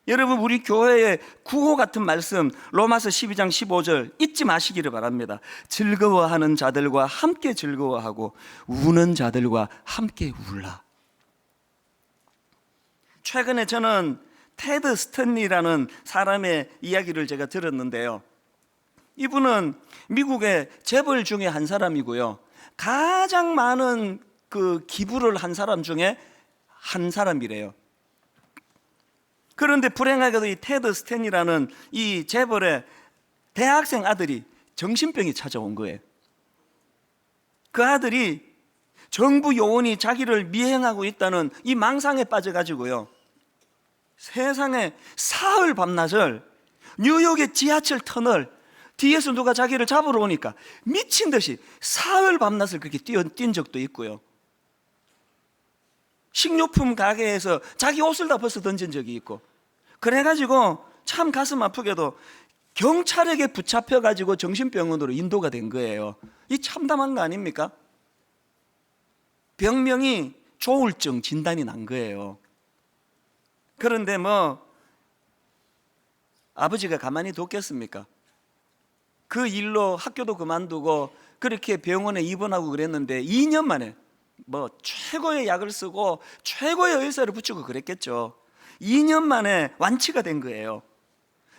Speaker 1: 여러분, 우리 교회의 구호 같은 말씀, 로마서 12장 15절 잊지 마시기를 바랍니다. 즐거워하는 자들과 함께 즐거워하고 우는 자들과 함께 울라. 최근에 저는 테드 스탠리라는 사람의 이야기를 제가 들었는데요, 이분은 미국의 재벌 중에 한 사람이고요, 가장 많은 그 기부를 한 사람 중에 한 사람이래요. 그런데 불행하게도 이 테드 스탠리라는 이 재벌의 대학생 아들이 정신병이 찾아온 거예요. 그 아들이 정부 요원이 자기를 미행하고 있다는 이 망상에 빠져가지고요, 세상에 사흘 밤낮을 뉴욕의 지하철 터널 뒤에서 누가 자기를 잡으러 오니까 미친 듯이 사흘 밤낮을 그렇게 뛴 적도 있고요, 식료품 가게에서 자기 옷을 다 벗어 던진 적이 있고, 그래가지고 참 가슴 아프게도 경찰에게 붙잡혀가지고 정신병원으로 인도가 된 거예요. 이 참담한 거 아닙니까? 병명이 조울증 진단이 난 거예요. 그런데 뭐 아버지가 가만히 뒀겠습니까? 그 일로 학교도 그만두고 그렇게 병원에 입원하고 그랬는데 2년 만에 뭐 최고의 약을 쓰고 최고의 의사를 붙이고 그랬겠죠. 2년 만에 완치가 된 거예요.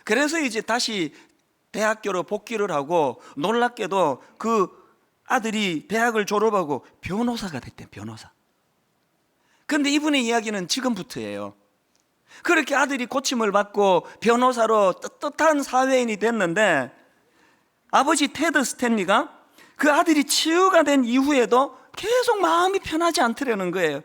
Speaker 1: 그래서 이제 다시 대학교로 복귀를 하고, 놀랍게도 그 아들이 대학을 졸업하고 변호사가 됐대, 변호사. 그런데 이분의 이야기는 지금부터예요. 그렇게 아들이 고침을 받고 변호사로 떳떳한 사회인이 됐는데, 아버지 테드 스탠리가 그 아들이 치유가 된 이후에도 계속 마음이 편하지 않더라는 거예요.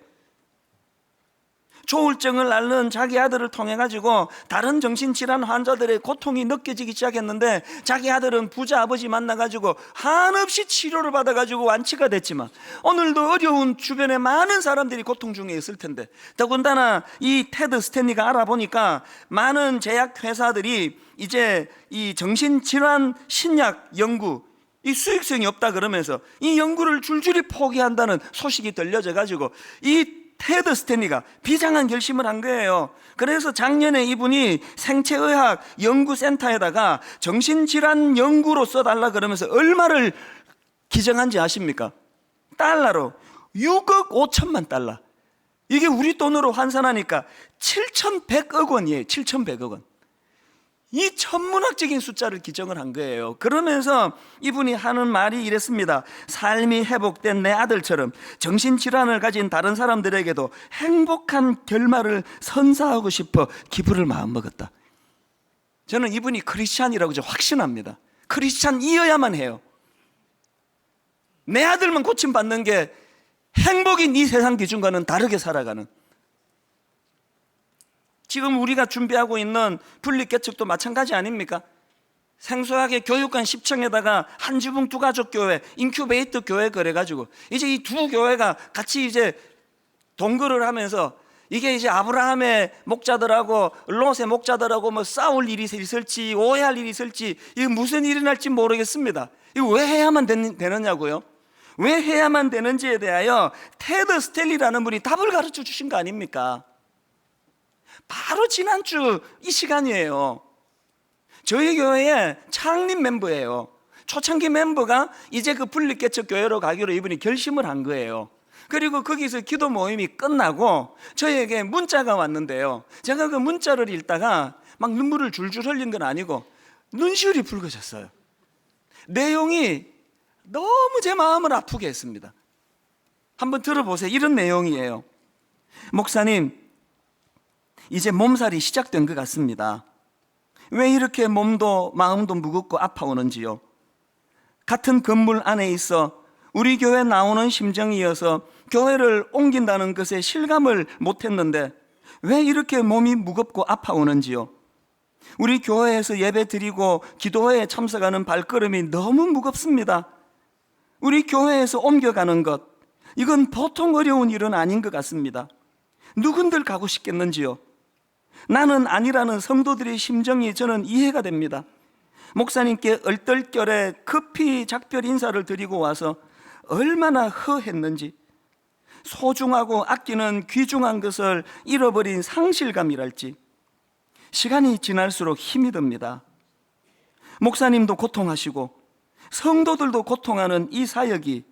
Speaker 1: 조울증을 앓는 자기 아들을 통해 가지고 다른 정신질환 환자들의 고통이 느껴지기 시작했는데, 자기 아들은 부자 아버지 만나 가지고 한없이 치료를 받아 가지고 완치가 됐지만 오늘도 어려운 주변에 많은 사람들이 고통 중에 있을 텐데, 더군다나 이 테드 스탠리가 알아보니까 많은 제약 회사들이 이제 이 정신질환 신약 연구 이 수익성이 없다 그러면서 이 연구를 줄줄이 포기한다는 소식이 들려져 가지고 이 테드 스탠리가 비장한 결심을 한 거예요. 그래서 작년에 이분이 생체의학 연구센터에다가 정신질환 연구로 써달라 그러면서 얼마를 기증한지 아십니까? 달러로 6억 5천만 달러. 이게 우리 돈으로 환산하니까 7,100억 원이에요. 7,100억 원. 이 천문학적인 숫자를 기정을 한 거예요. 그러면서 이분이 하는 말이 이랬습니다. 삶이 회복된 내 아들처럼 정신질환을 가진 다른 사람들에게도 행복한 결말을 선사하고 싶어 기부를 마음먹었다. 저는 이분이 크리스찬이라고 확신합니다. 크리스찬이어야만 해요. 내 아들만 고침받는 게 행복인 이 세상 기준과는 다르게 살아가는, 지금 우리가 준비하고 있는 분리개척도 마찬가지 아닙니까? 생소하게 교육관 10층에다가 한 지붕 두 가족 교회, 인큐베이터 교회 그래가지고 이제 이 두 교회가 같이 이제 동거를 하면서 이게 이제 아브라함의 목자들하고 롯의 목자들하고 뭐 싸울 일이 있을지 오해할 일이 있을지, 이게 무슨 일이 날지 모르겠습니다. 이거 왜 해야만 되느냐고요? 왜 해야만 되는지에 대하여 테드 스탠리라는 분이 답을 가르쳐 주신 거 아닙니까? 바로 지난주 이 시간이에요. 저희 교회의 창립 멤버예요. 초창기 멤버가 이제 그 분리개척 교회로 가기로 이분이 결심을 한 거예요. 그리고 거기서 기도 모임이 끝나고 저에게 문자가 왔는데요. 제가 그 문자를 읽다가 막 눈물을 줄줄 흘린 건 아니고 눈시울이 붉어졌어요. 내용이 너무 제 마음을 아프게 했습니다. 한번 들어보세요. 이런 내용이에요. 목사님, 이제 몸살이 시작된 것 같습니다. 왜 이렇게 몸도 마음도 무겁고 아파오는지요? 같은 건물 안에 있어 우리 교회 나오는 심정이어서 교회를 옮긴다는 것에 실감을 못했는데 왜 이렇게 몸이 무겁고 아파오는지요? 우리 교회에서 예배 드리고 기도회에 참석하는 발걸음이 너무 무겁습니다. 우리 교회에서 옮겨가는 것, 이건 보통 어려운 일은 아닌 것 같습니다. 누군들 가고 싶겠는지요? 나는 아니라는 성도들의 심정이 저는 이해가 됩니다. 목사님께 얼떨결에 급히 작별 인사를 드리고 와서 얼마나 허했는지, 소중하고 아끼는 귀중한 것을 잃어버린 상실감이랄지 시간이 지날수록 힘이 듭니다. 목사님도 고통하시고 성도들도 고통하는 이 사역이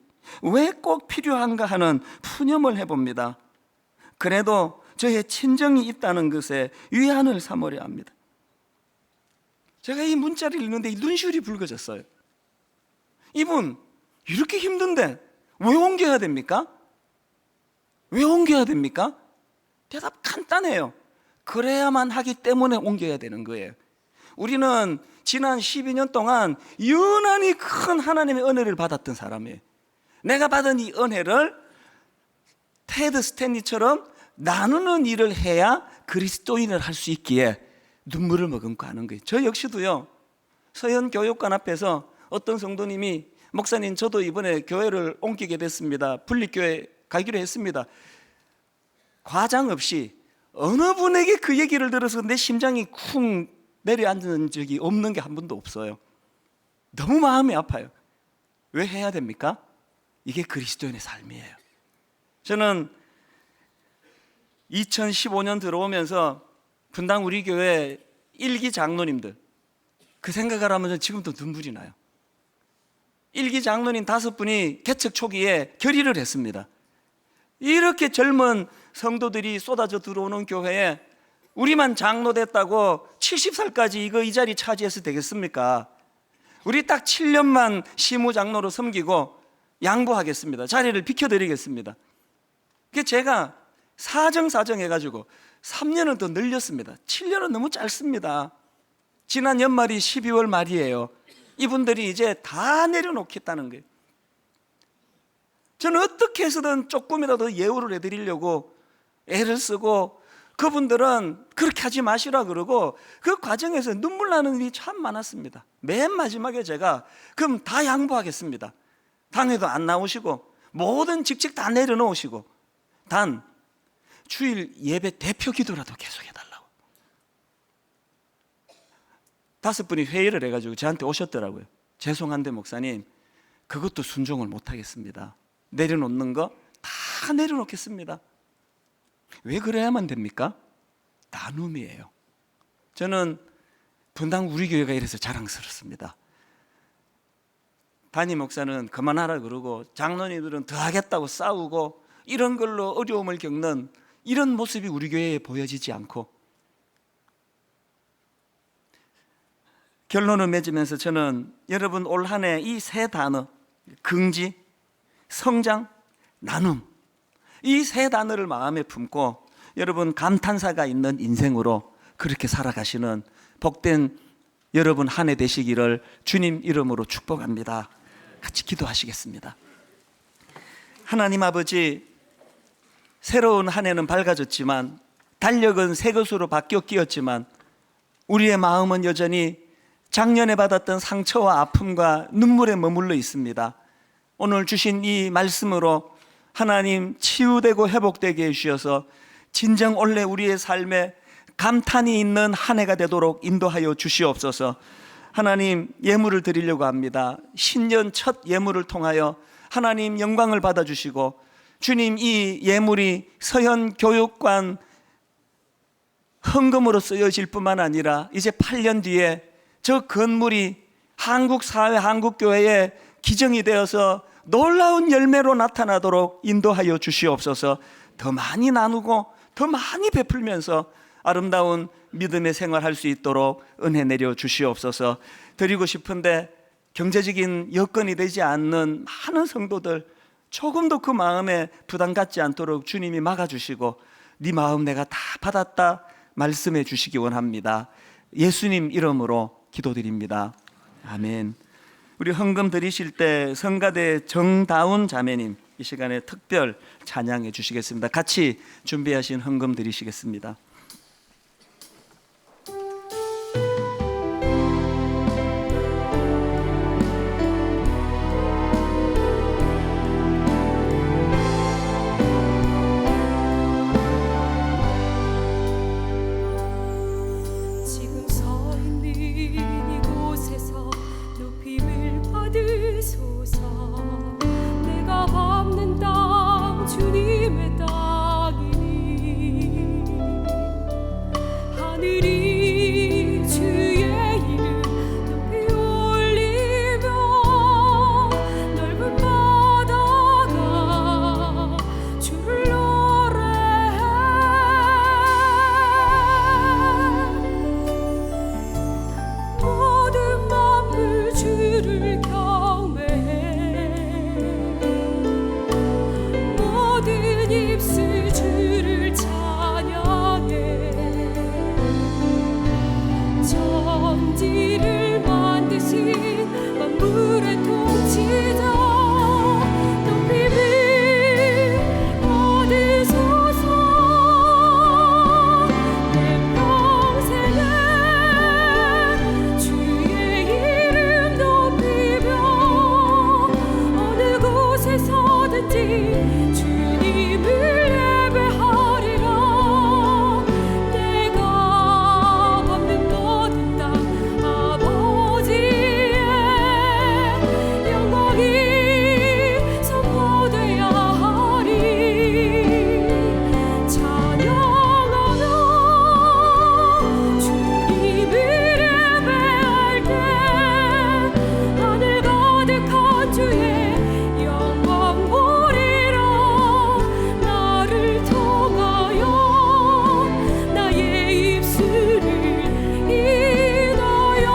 Speaker 1: 왜 꼭 필요한가 하는 푸념을 해봅니다. 그래도 저의 친정이 있다는 것에 위안을 삼으려 합니다. 제가 이 문자를 읽는데 눈시울이 붉어졌어요. 이분 이렇게 힘든데 왜 옮겨야 됩니까? 왜 옮겨야 됩니까? 대답 간단해요. 그래야만 하기 때문에 옮겨야 되는 거예요. 우리는 지난 12년 동안 유난히 큰 하나님의 은혜를 받았던 사람이에요. 내가 받은 이 은혜를 테드 스탠리처럼 나누는 일을 해야 그리스도인을 할 수 있기에 눈물을 머금고 하는 거예요. 저 역시도요, 서현 교육관 앞에서 어떤 성도님이 목사님, 저도 이번에 교회를 옮기게 됐습니다. 분리교회 가기로 했습니다. 과장 없이 어느 분에게 그 얘기를 들어서 내 심장이 쿵 내려앉은 적이 없는 게 한 번도 없어요. 너무 마음이 아파요. 왜 해야 됩니까? 이게 그리스도인의 삶이에요. 저는 2015년 들어오면서 분당 우리 교회 1기 장로님들 그 생각을 하면서 지금도 눈물이 나요. 1기 장로님 5분이 개척 초기에 결의를 했습니다. 이렇게 젊은 성도들이 쏟아져 들어오는 교회에 우리만 장로 됐다고 70살까지 이 자리 차지해서 되겠습니까? 우리 딱 7년만 시무장로로 섬기고 양보하겠습니다. 자리를 비켜드리겠습니다. 그래서 제가 사정 해가지고 3년은 더 늘렸습니다. 7년은 너무 짧습니다. 지난 연말이 12월 말이에요. 이분들이 이제 다 내려놓겠다는 거예요. 저는 어떻게 해서든 조금이라도 예우를 해드리려고 애를 쓰고, 그분들은 그렇게 하지 마시라 그러고 그 과정에서 눈물 나는 일이 참 많았습니다. 맨 마지막에 제가 그럼 다 양보하겠습니다. 당회도 안 나오시고 모든 직책 다 내려놓으시고 단 주일 예배 대표 기도라도 계속 해달라고. 5분이 회의를 해가지고 저한테 오셨더라고요. 죄송한데 목사님, 그것도 순종을 못하겠습니다. 내려놓는 거 다 내려놓겠습니다. 왜 그래야만 됩니까? 나눔이에요. 저는 분당 우리 교회가 이래서 자랑스럽습니다. 담임 목사는 그만하라 그러고 장로님들은 더 하겠다고 싸우고 이런 걸로 어려움을 겪는 이런 모습이 우리 교회에 보여지지 않고, 결론을 맺으면서 저는 여러분 올 한 해 이 세 단어, 긍지, 성장, 나눔, 이 세 단어를 마음에 품고 여러분 감탄사가 있는 인생으로 그렇게 살아가시는 복된 여러분 한 해 되시기를 주님 이름으로 축복합니다. 같이 기도하시겠습니다. 하나님 아버지, 새로운 한 해는 밝아졌지만 달력은 새 것으로 바뀌어 끼었지만 우리의 마음은 여전히 작년에 받았던 상처와 아픔과 눈물에 머물러 있습니다. 오늘 주신 이 말씀으로 하나님 치유되고 회복되게 해주셔서 진정 원래 우리의 삶에 감탄이 있는 한 해가 되도록 인도하여 주시옵소서. 하나님, 예물을 드리려고 합니다. 신년 첫 예물을 통하여 하나님 영광을 받아주시고, 주님 이 예물이 서현 교육관 헌금으로 쓰여질 뿐만 아니라 이제 8년 뒤에 저 건물이 한국 사회, 한국 교회의 기정이 되어서 놀라운 열매로 나타나도록 인도하여 주시옵소서. 더 많이 나누고 더 많이 베풀면서 아름다운 믿음의 생활할 수 있도록 은혜 내려 주시옵소서. 드리고 싶은데 경제적인 여건이 되지 않는 많은 성도들, 조금도 그 마음에 부담 갖지 않도록 주님이 막아주시고 네 마음 내가 다 받았다 말씀해 주시기 원합니다. 예수님 이름으로 기도드립니다. 아멘. 우리 헌금 드리실 때 성가대 정다운 자매님 이 시간에 특별 찬양해 주시겠습니다. 같이 준비하신 헌금 드리시겠습니다.
Speaker 3: 지금 서 있는 이곳에서 높임을 받으소서. 내가 밟는 땅 주님의 땅이니 하늘이 주의 이름 높이 올리며 넓은 바다가 주를 노래해. 모든 만물 주를 경배해. 모든 입술 주를 찬양해. 천지를 만드신 만물의 통치자 높임을 받으소서. 내 평생에 주의 이름 높이며 어느 곳에 서든지 주님을 예배하리라. 내가 밟는 모든 땅 아버지의 영광이 선포되어야 하리. 찬양하며 주님을 예배할 때 하늘 가득한 주의 영광 보리라. 나를 통하여 나의 입술을 인하여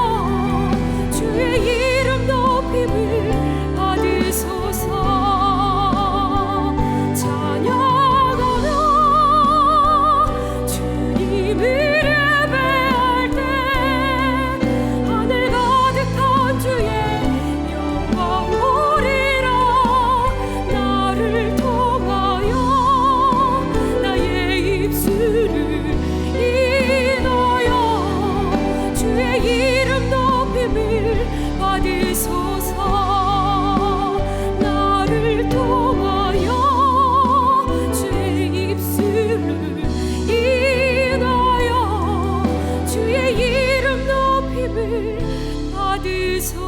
Speaker 3: 주의 이름 높임을 받으소서. 찬양하며 주님을 예배할 때 하늘 가득한 주의 영광 보리라. 나를 통하여 나의 입술을 인하여 주의 이름 높임을 받으소서. 나를 통하여 주의 입술을 인하여 주의 이름 높임을 받으소서.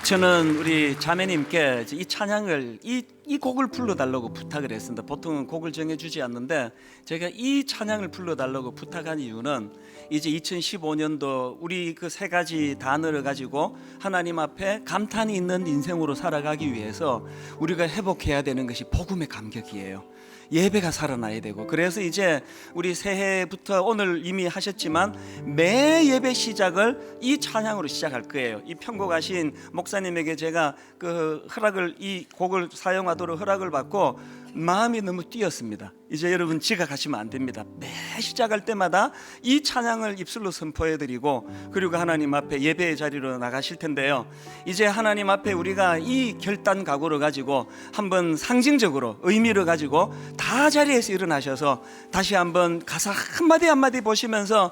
Speaker 1: 저는 우리 자매님께 이 찬양을 이 곡을 불러달라고 부탁을 했습니다. 보통은 곡을 정해주지 않는데 제가 이 찬양을 불러달라고 부탁한 이유는 이제 2015년도 우리 그 세 가지 단어를 가지고 하나님 앞에 감탄이 있는 인생으로 살아가기 위해서 우리가 회복해야 되는 것이 복음의 감격이에요. 예배가 살아나야 되고, 그래서 이제 우리 새해부터 오늘 이미 하셨지만 매 예배 시작을 이 찬양으로 시작할 거예요. 이 편곡하신 목사님에게 제가 그 허락을, 이 곡을 사용하도록 허락을 받고 마음이 너무 뛰었습니다. 이제 여러분 지각하시면 안 됩니다. 매 시작할 때마다 이 찬양을 입술로 선포해드리고 그리고 하나님 앞에 예배의 자리로 나가실 텐데요. 이제 하나님 앞에 우리가 이 결단 각오를 가지고 한번 상징적으로 의미를 가지고 다 자리에서 일어나셔서 다시 한번 가사 한마디 한마디 보시면서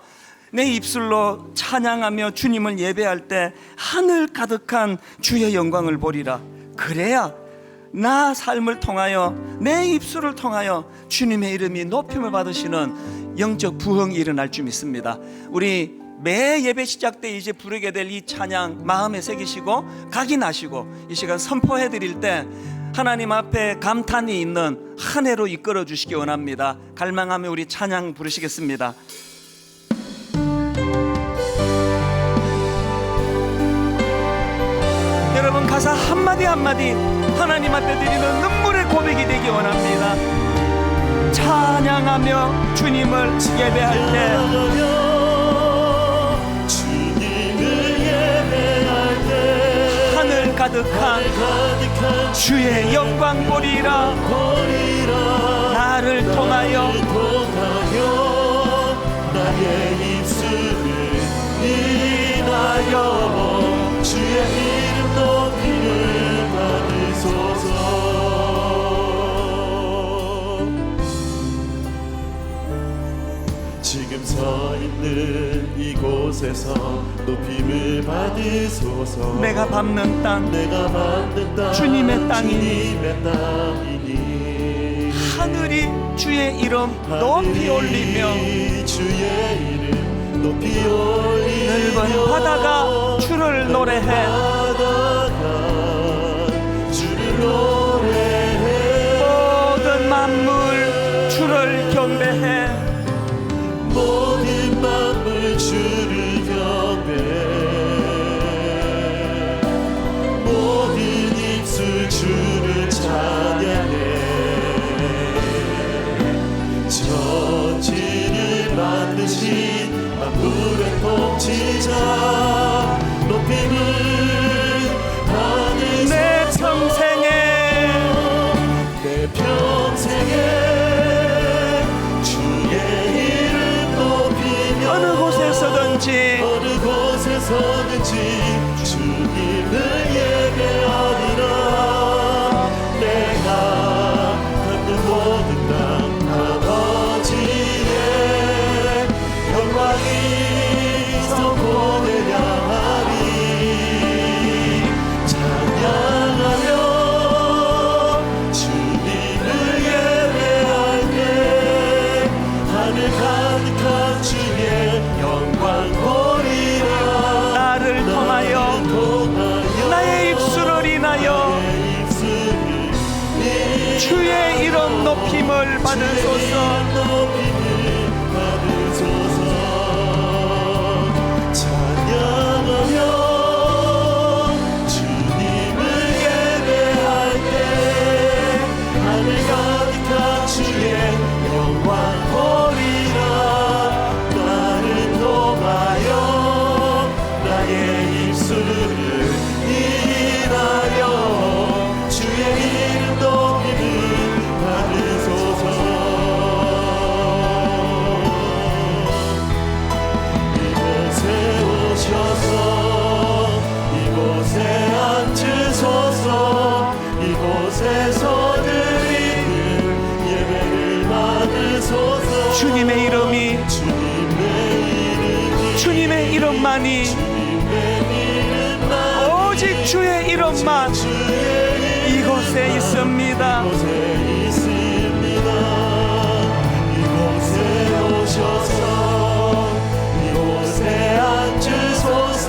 Speaker 1: 내 입술로 찬양하며 주님을 예배할 때 하늘 가득한 주의 영광을 보리라. 그래야 나 삶을 통하여 내 입술을 통하여 주님의 이름이 높임을 받으시는 영적 부흥이 일어날 줄 믿습니다. 우리 매 예배 시작 때 이제 부르게 될 이 찬양 마음에 새기시고 각인하시고 이 시간 선포해 드릴 때 하나님 앞에 감탄이 있는 한 해로 이끌어 주시기 원합니다. 갈망하며 우리 찬양 부르시겠습니다. 여러분 가사 한마디 한마디 하나님 앞에 드리는 눈물의 고백이 되기 원합니다. 찬양하며 주님을 예배할 때 하늘 가득한 주의 영광 보리라. 나를 통하여
Speaker 2: 나의 입술을 인하여 주의 이름 높이를 받으소서. 지금 서 있는 이곳에서 높임을 받으소서.
Speaker 1: 내가 밟는 땅
Speaker 2: 내가 밟는 땅
Speaker 1: 주님의 땅이니
Speaker 2: 주님의 땅이니
Speaker 1: 하늘이 주의 이름 높이 올리며
Speaker 2: 주의 이름 높이 올리며
Speaker 1: 넓은 바다가 주를 노래해
Speaker 2: 바다가 주를 노래해
Speaker 1: 모든 만물 주를 경배해
Speaker 2: 모든 만물 주를 경배해 모든 입술 주를 찬양해 천지를 만드신 만물의 통치자 높임을 받으소서.
Speaker 1: 내 평생에
Speaker 2: 내 평생에 주의 이름 높이며
Speaker 1: 어느 곳에서든지
Speaker 2: 어느 곳에서든지 주님을 예배하리라. 내가 갖는 모든 땅 아버지의 영광이 성도를 향하리. 찬양하며 주님을 예배할 때 하늘 가득한 주의 영광 보리라.
Speaker 1: 나를 통하여 나의 입술을 인하여 주의 이름 높임을 받으소서.
Speaker 2: 찬양하며 주님을 예배할 때 하늘 가득한 주의 영광 보리라. 나를 통하여 나의 입술을 인하여 주의 이름 높임을 받으소서. 이곳에 오셔서 이곳에 앉으소서. 이곳에서 드리는 예배를 받으소서.
Speaker 1: 주님의 이름이 주님의 이름만이 오직 주의 이름만 이곳에 있습니다.
Speaker 2: 이곳에 오셔서 이곳에 앉으소서.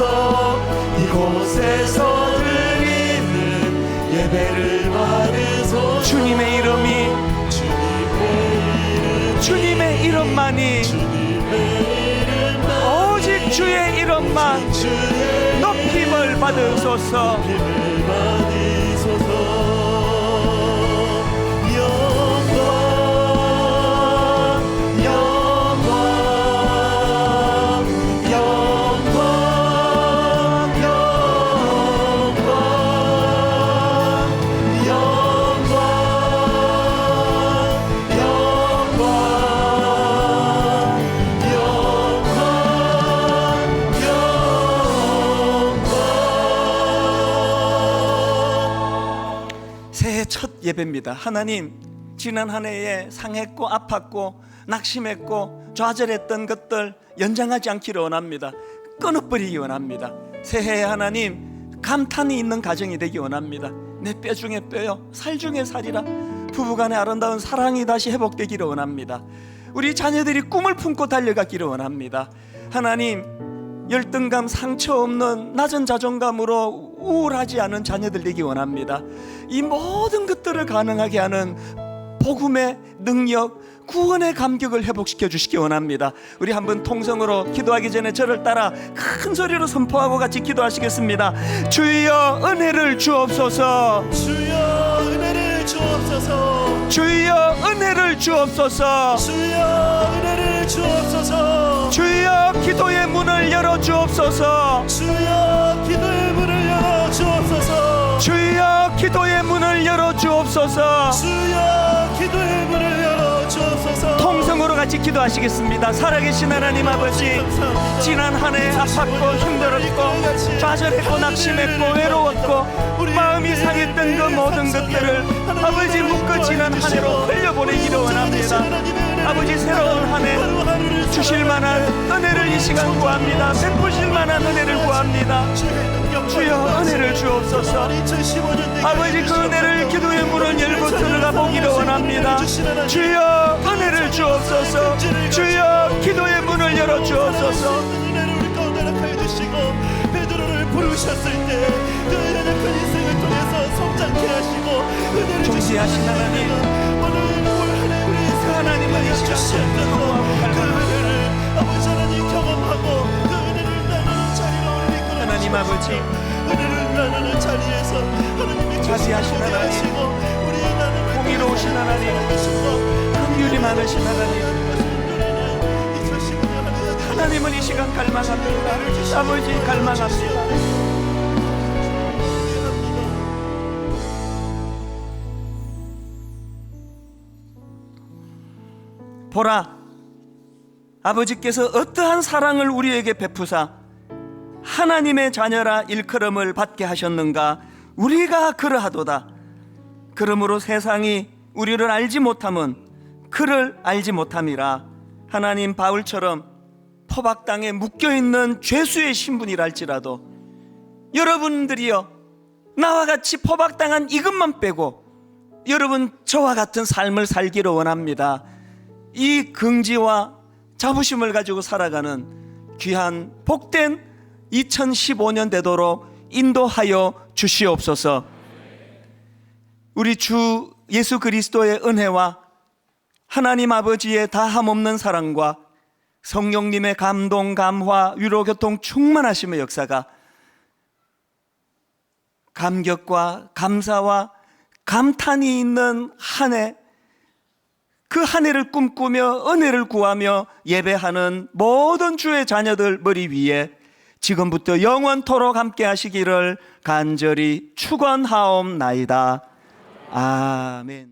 Speaker 2: 이곳에서 드리는 예배를 받으소서.
Speaker 1: 주님의 이름이 주님의 이름만이 오직 주의 이름만 높임을 받으소서. 새해 첫 예배입니다. 하나님, 지난 한 해에 상했고 아팠고 낙심했고 좌절했던 것들 연장하지 않기를 원합니다. 끊어버리기 원합니다. 새해에 하나님 감탄이 있는 가정이 되기 원합니다. 내 뼈 중에 뼈요 살 중에 살이라. 부부간의 아름다운 사랑이 다시 회복되기를 원합니다. 우리 자녀들이 꿈을 품고 달려가기를 원합니다. 하나님, 열등감, 상처 없는 낮은 자존감으로 우울하지 않은 자녀들 되기 원합니다. 이 모든 것들을 가능하게 하는 복음의 능력, 구원의 감격을 회복시켜 주시기 원합니다. 우리 한번 통성으로 기도하기 전에 저를 따라 큰 소리로 선포하고 같이 기도하시겠습니다. 주여 은혜를 주옵소서.
Speaker 2: 주여 은혜를 주옵소서.
Speaker 1: 주여 은혜를 주옵소서.
Speaker 2: 주여 은혜를 주옵소서.
Speaker 1: 주여 기도의 문을 열어 주옵소서.
Speaker 2: 주여 기도의 문을 열어 주옵소서.
Speaker 1: 주여 기도의 문을 열어 주옵소서.
Speaker 2: 주여 기도의 문을 열어 주옵소서.
Speaker 1: 통성으로 같이 기도하시겠습니다. 살아계신 하나님 아버지, 지난 한 해 아팠고 힘들었고 좌절했고 낙심했고 외로웠고 마음이 상했던 그 모든 것들을 아버지 묶어 지난 한 해로 흘려보내기를 원합니다. 아버지, 새로운 한 해 주실 만한 은혜를 이 시간 구합니다. 베푸실 만한 은혜를 구합니다. 주여 은혜를 주옵소서. 아버지, 그 은혜를 기도의 문을 열고 들어가 보기를 원합니다. 주여 은혜를 주옵소서. 주여 기도의 문을 열어 주옵소서.
Speaker 2: 은혜를 우리 가운데 허락하여 주시고 베드로를 부르셨을 때 그 연약한 인생을 통해서 성장케 하시고 은혜를
Speaker 1: 존귀하신 하나님,
Speaker 2: 오늘 올 한해 우리
Speaker 1: 그 하나님을 이 시간
Speaker 2: 그 은혜를 아버지 하나님 경험하고 그 은혜를 나누는 자리로 우리 이끌어
Speaker 1: 하나님 아버지,
Speaker 2: 은혜를 나누는 자리에서 하나님의
Speaker 1: 자비하신
Speaker 2: 계시고
Speaker 1: 하나님,
Speaker 2: 하시고 우리의 나눔을
Speaker 1: 공의로우신 하나님, 긍휼이 많으신 하나님, 하나님은 이 시간 갈망합니다. 아버지 갈망합니다. 보라, 아버지께서 어떠한 사랑을 우리에게 베푸사 하나님의 자녀라 일컬음을 받게 하셨는가. 우리가 그러하도다. 그러므로 세상이 우리를 알지 못함은 그를 알지 못함이라. 하나님, 바울처럼 포박당에 묶여있는 죄수의 신분이랄지라도 여러분들이여, 나와 같이 포박당한 이것만 빼고 여러분 저와 같은 삶을 살기를 원합니다. 이 긍지와 자부심을 가지고 살아가는 귀한 복된 2015년 되도록 인도하여 주시옵소서. 우리 주 예수 그리스도의 은혜와 하나님 아버지의 다함없는 사랑과 성령님의 감동, 감화, 위로, 교통, 충만하심의 역사가 감격과 감사와 감탄이 있는 한 해, 그 한 해를 꿈꾸며 은혜를 구하며 예배하는 모든 주의 자녀들 머리 위에 지금부터 영원토록 함께 하시기를 간절히 축원하옵나이다. 아멘.